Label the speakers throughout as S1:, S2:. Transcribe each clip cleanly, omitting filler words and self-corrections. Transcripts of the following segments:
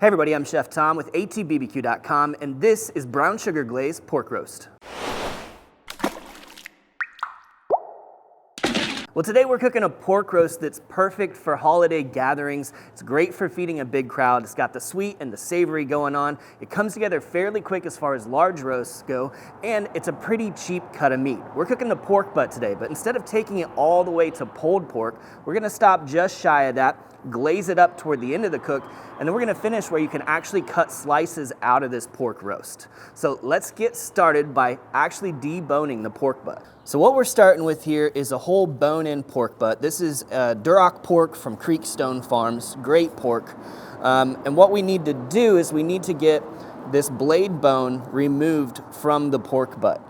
S1: Hey everybody, I'm Chef Tom with atbbq.com, and this is brown sugar glazed pork roast. Well, today we're cooking a pork roast that's perfect for holiday gatherings. It's great for feeding a big crowd. It's got the sweet and the savory going on. It comes together fairly quick as far as large roasts go, and it's a pretty cheap cut of meat. We're cooking the pork butt today, but instead of taking it all the way to pulled pork, we're gonna stop just shy of that, glaze it up toward the end of the cook, and then we're gonna finish where you can actually cut slices out of this pork roast. So let's get started by actually deboning the pork butt. So what we're starting with here is a whole bone-in pork butt. This is Duroc pork from Creekstone Farms, great pork. And what we need to do is we need to get this blade bone removed from the pork butt.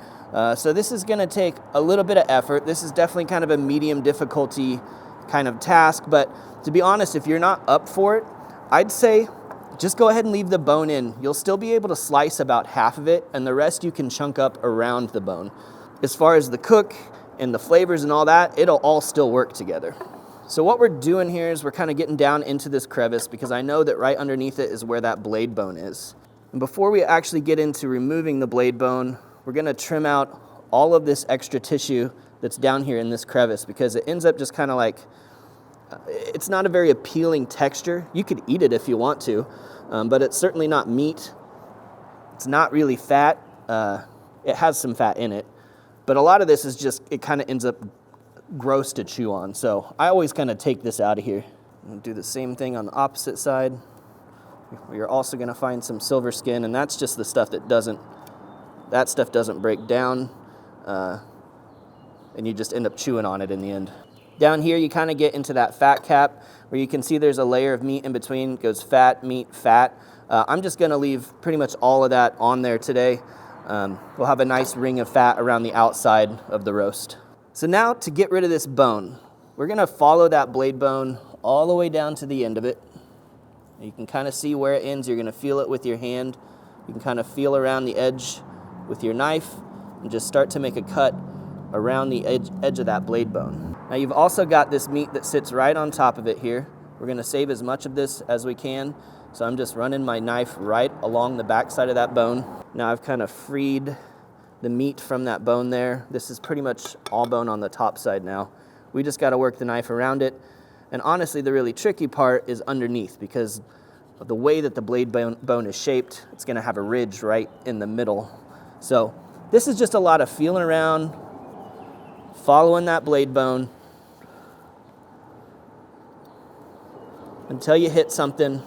S1: So this is gonna take a little bit of effort. This is definitely kind of a medium difficulty kind of task, but to be honest, if you're not up for it, I'd say just go ahead and leave the bone in. You'll still be able to slice about half of it, and the rest you can chunk up around the bone. As far as the cook and the flavors and all that, it'll all still work together. So what we're doing here is we're kind of getting down into this crevice because I know that right underneath it is where that blade bone is. And before we actually get into removing the blade bone, we're gonna trim out all of this extra tissue that's down here in this crevice because it ends up just kind of like, it's not a very appealing texture. You could eat it if you want to, but it's certainly not meat. It's not really fat. It has some fat in it. But a lot of this is just, it kind of ends up gross to chew on. So I always kind of take this out of here. And do the same thing on the opposite side. You're also gonna find some silver skin, and that's just the stuff that stuff doesn't break down, and you just end up chewing on it in the end. Down here, you kind of get into that fat cap where you can see there's a layer of meat in between. It goes fat, meat, fat. I'm just gonna leave pretty much all of that on there today. We'll have a nice ring of fat around the outside of the roast. So now to get rid of this bone, we're gonna follow that blade bone all the way down to the end of it. You can kind of see where it ends. You're gonna feel it with your hand. You can kind of feel around the edge with your knife and just start to make a cut around the edge of that blade bone. Now you've also got this meat that sits right on top of it here. We're gonna save as much of this as we can. So I'm just running my knife right along the back side of that bone. Now I've kind of freed the meat from that bone there. This is pretty much all bone on the top side now. We just gotta work the knife around it. And honestly, the really tricky part is underneath because of the way that the blade bone is shaped, it's gonna have a ridge right in the middle. So this is just a lot of feeling around, following that blade bone until you hit something,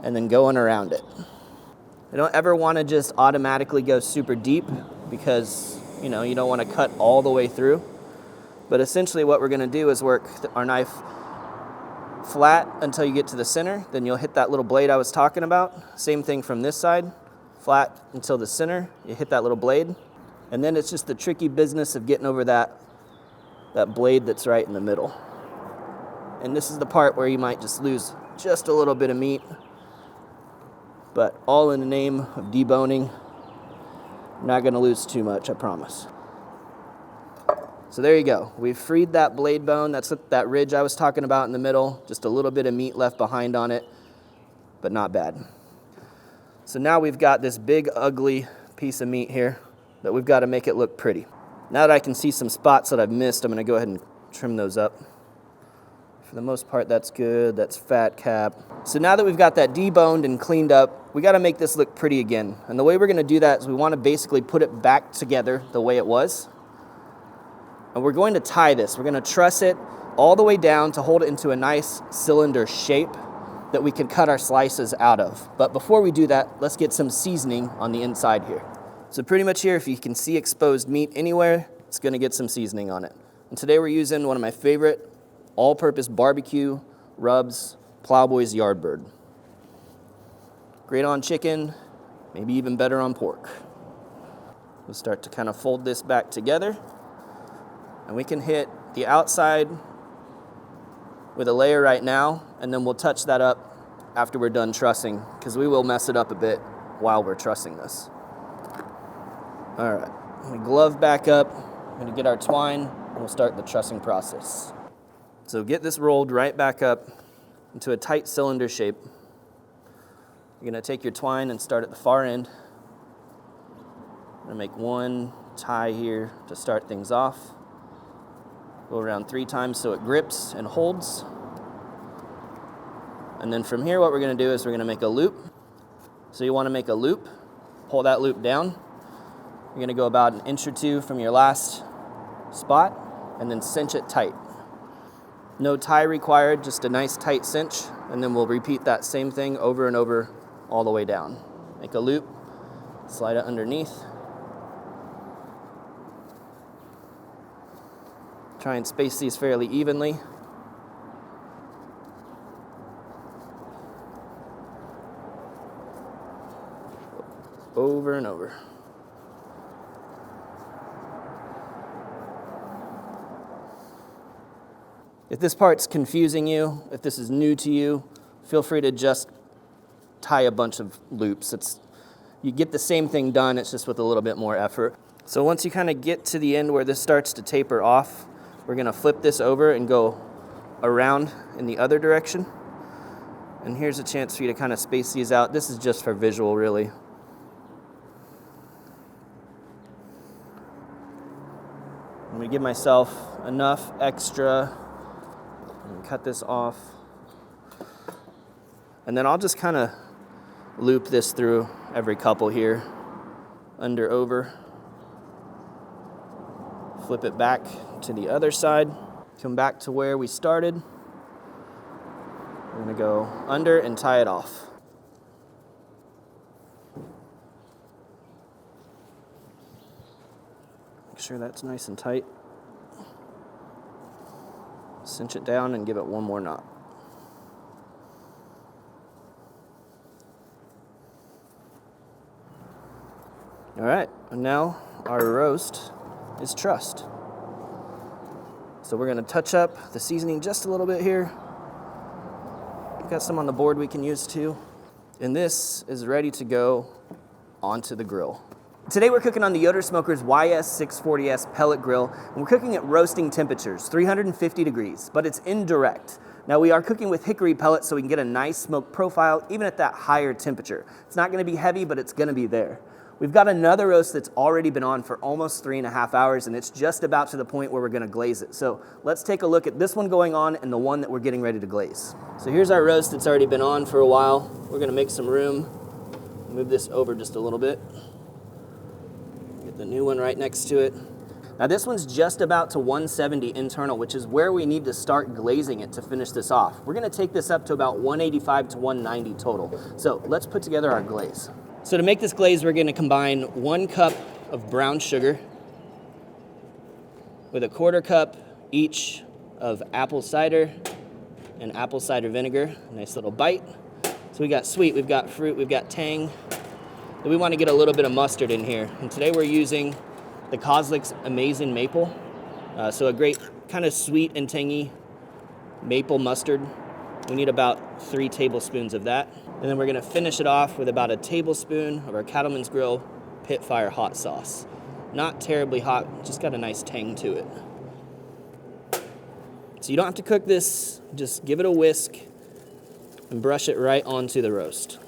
S1: and then going around it. I don't ever want to just automatically go super deep because, you don't want to cut all the way through. But essentially what we're going to do is work our knife flat until you get to the center. Then you'll hit that little blade I was talking about. Same thing from this side, flat until the center. You hit that little blade. And then it's just the tricky business of getting over that blade that's right in the middle. And this is the part where you might just lose just a little bit of meat. But all in the name of deboning. You're not gonna lose too much, I promise. So there you go. We've freed that blade bone. That's that ridge I was talking about in the middle. Just a little bit of meat left behind on it, but not bad. So now we've got this big, ugly piece of meat here that we've got to make it look pretty. Now that I can see some spots that I've missed, I'm gonna go ahead and trim those up. For the most part, that's good. That's fat cap. So now that we've got that deboned and cleaned up, we got to make this look pretty again. And the way we're going to do that is we want to basically put it back together the way it was. And we're going to tie this. We're going to truss it all the way down to hold it into a nice cylinder shape that we can cut our slices out of. But before we do that, let's get some seasoning on the inside here. So pretty much here, if you can see exposed meat anywhere, it's going to get some seasoning on it. And today we're using one of my favorite all-purpose barbecue rubs, Plowboy's Yardbird. Great on chicken, maybe even better on pork. We'll start to kind of fold this back together, and we can hit the outside with a layer right now, and then we'll touch that up after we're done trussing, because we will mess it up a bit while we're trussing this. All right, we glove back up, we're gonna get our twine, and we'll start the trussing process. So get this rolled right back up into a tight cylinder shape. You're gonna take your twine and start at the far end. I'm gonna make one tie here to start things off. Go around 3 times so it grips and holds. And then from here, what we're gonna do is we're gonna make a loop. So you wanna make a loop, pull that loop down. You're gonna go about 1 or 2 inches from your last spot and then cinch it tight. No tie required, just a nice tight cinch, and then we'll repeat that same thing over and over all the way down. Make a loop, slide it underneath. Try and space these fairly evenly. Over and over. If this part's confusing you, if this is new to you, feel free to just tie a bunch of loops. You get the same thing done, it's just with a little bit more effort. So once you kind of get to the end where this starts to taper off, we're gonna flip this over and go around in the other direction. And here's a chance for you to kind of space these out. This is just for visual, really. I'm gonna give myself enough extra and cut this off. And then I'll just kind of loop this through every couple here, under, over. Flip it back to the other side. Come back to where we started. We're gonna go under and tie it off. Make sure that's nice and tight. Cinch it down and give it one more knot. All right, and now our roast is trussed. So we're gonna touch up the seasoning just a little bit here. We've got some on the board we can use too. And this is ready to go onto the grill. Today we're cooking on the Yoder Smoker's YS640S pellet grill, and we're cooking at roasting temperatures, 350 degrees, but it's indirect. Now we are cooking with hickory pellets so we can get a nice smoke profile even at that higher temperature. It's not gonna be heavy, but it's gonna be there. We've got another roast that's already been on for almost 3.5 hours, and it's just about to the point where we're gonna glaze it. So let's take a look at this one going on and the one that we're getting ready to glaze. So here's our roast that's already been on for a while. We're gonna make some room, move this over just a little bit. Get the new one right next to it. Now this one's just about to 170 internal, which is where we need to start glazing it to finish this off. We're gonna take this up to about 185 to 190 total. So let's put together our glaze. So to make this glaze, we're gonna combine 1 cup of brown sugar with a 1/4 cup each of apple cider and apple cider vinegar. Nice little bite. So we got sweet, we've got fruit, we've got tang. And we wanna get a little bit of mustard in here. And today we're using the Kozlik's Amazing Maple. So a great kind of sweet and tangy maple mustard. We need about 3 tablespoons of that. And then we're gonna finish it off with about a tablespoon of our Cattleman's Grill Pit Fire hot sauce. Not terribly hot, just got a nice tang to it. So you don't have to cook this, just give it a whisk and brush it right onto the roast.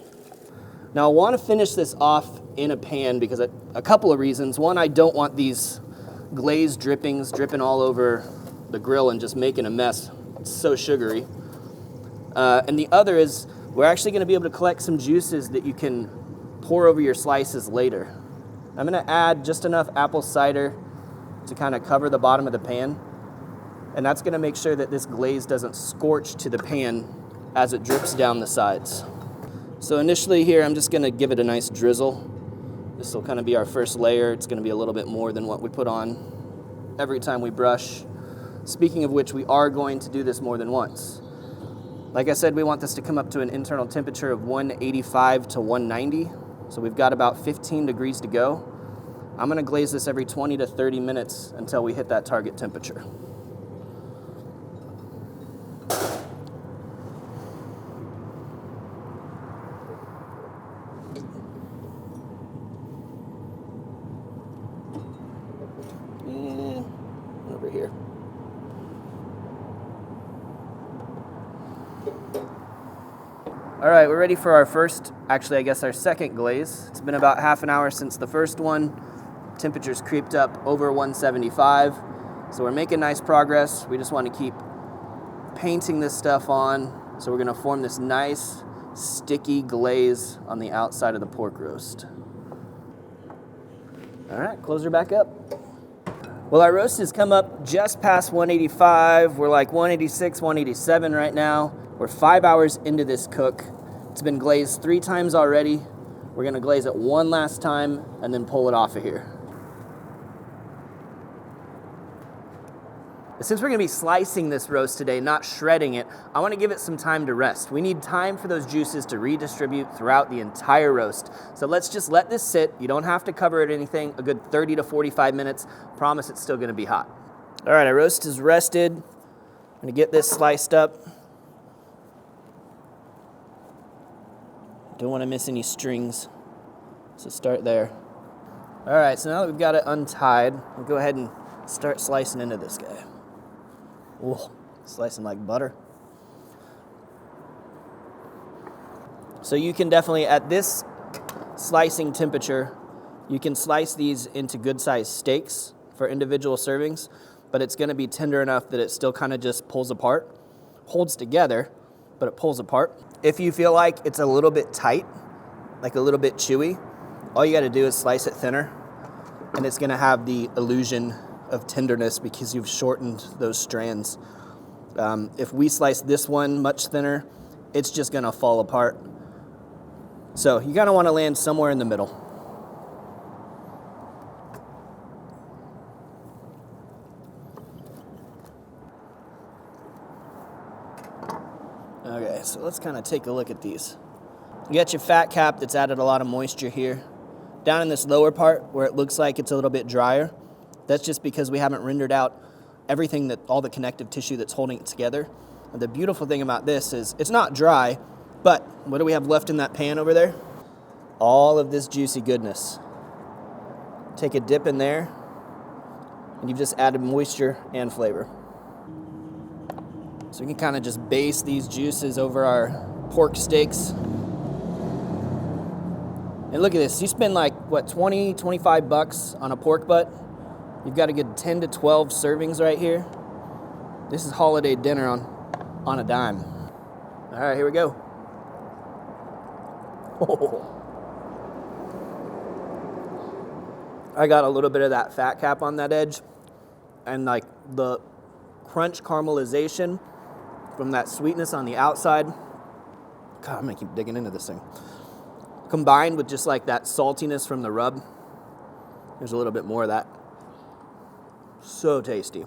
S1: Now I wanna finish this off in a pan because a couple of reasons. One, I don't want these glazed drippings dripping all over the grill and just making a mess. It's so sugary. And the other is, we're actually gonna be able to collect some juices that you can pour over your slices later. I'm gonna add just enough apple cider to kind of cover the bottom of the pan. And that's gonna make sure that this glaze doesn't scorch to the pan as it drips down the sides. So initially here, I'm just gonna give it a nice drizzle. This will kind of be our first layer. It's gonna be a little bit more than what we put on every time we brush. Speaking of which, we are going to do this more than once. Like I said, we want this to come up to an internal temperature of 185 to 190. So we've got about 15 degrees to go. I'm gonna glaze this every 20 to 30 minutes until we hit that target temperature. Over here. All All right, we're ready for our first, actually I guess our second glaze. It's been about half an hour since the first one. Temperature's creeped up over 175. So we're making nice progress. We just want to keep painting this stuff on. So we're gonna form this nice, sticky glaze on the outside of the pork roast. All right, close her back up. Well, our roast has come up just past 185. We're like 186, 187 right now. We're 5 hours into this cook. It's been glazed 3 times already. We're gonna glaze it one last time and then pull it off of here. Since we're gonna be slicing this roast today, not shredding it, I wanna give it some time to rest. We need time for those juices to redistribute throughout the entire roast. So let's just let this sit. You don't have to cover it anything, a good 30 to 45 minutes. Promise it's still gonna be hot. All right, our roast is rested. I'm gonna get this sliced up. Don't wanna miss any strings, so start there. All right, so now that we've got it untied, we'll go ahead and start slicing into this guy. Whoa, slicing like butter. So you can definitely, at this slicing temperature, you can slice these into good sized steaks for individual servings, but it's gonna be tender enough that it still kind of just pulls apart, holds together, but it pulls apart. If you feel like it's a little bit tight, like a little bit chewy, all you gotta do is slice it thinner, and it's gonna have the illusion of tenderness because you've shortened those strands. If we slice this one much thinner, it's just gonna fall apart. So you kinda wanna land somewhere in the middle. Okay, so let's kinda take a look at these. You got your fat cap that's added a lot of moisture here. Down in this lower part where it looks like it's a little bit drier, that's just because we haven't rendered out everything, that all the connective tissue that's holding it together. And the beautiful thing about this is it's not dry, but what do we have left in that pan over there? All of this juicy goodness. Take a dip in there, and you've just added moisture and flavor. So we can kind of just base these juices over our pork steaks. And look at this, you spend like, what, 20, 25 bucks on a pork butt? You've got a good 10 to 12 servings right here. This is holiday dinner on a dime. All right, here we go. Oh. I got a little bit of that fat cap on that edge, and like the crunch caramelization from that sweetness on the outside. God, I'm gonna keep digging into this thing. Combined with just like that saltiness from the rub. There's a little bit more of that. So tasty.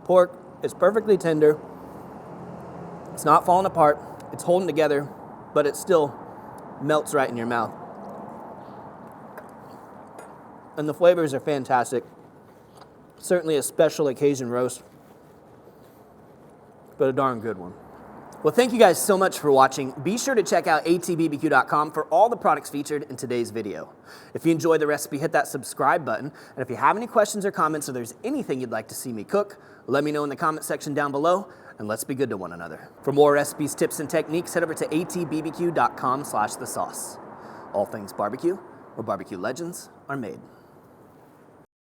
S1: Pork is perfectly tender. It's not falling apart. It's holding together, but it still melts right in your mouth. And the flavors are fantastic. Certainly a special occasion roast, but a darn good one. Well, thank you guys so much for watching. Be sure to check out atbbq.com for all the products featured in today's video. If you enjoyed the recipe, hit that subscribe button. And if you have any questions or comments, or there's anything you'd like to see me cook, let me know in the comment section down below, and let's be good to one another. For more recipes, tips, and techniques, head over to atbbq.com/thesauce. All things barbecue, where barbecue legends are made.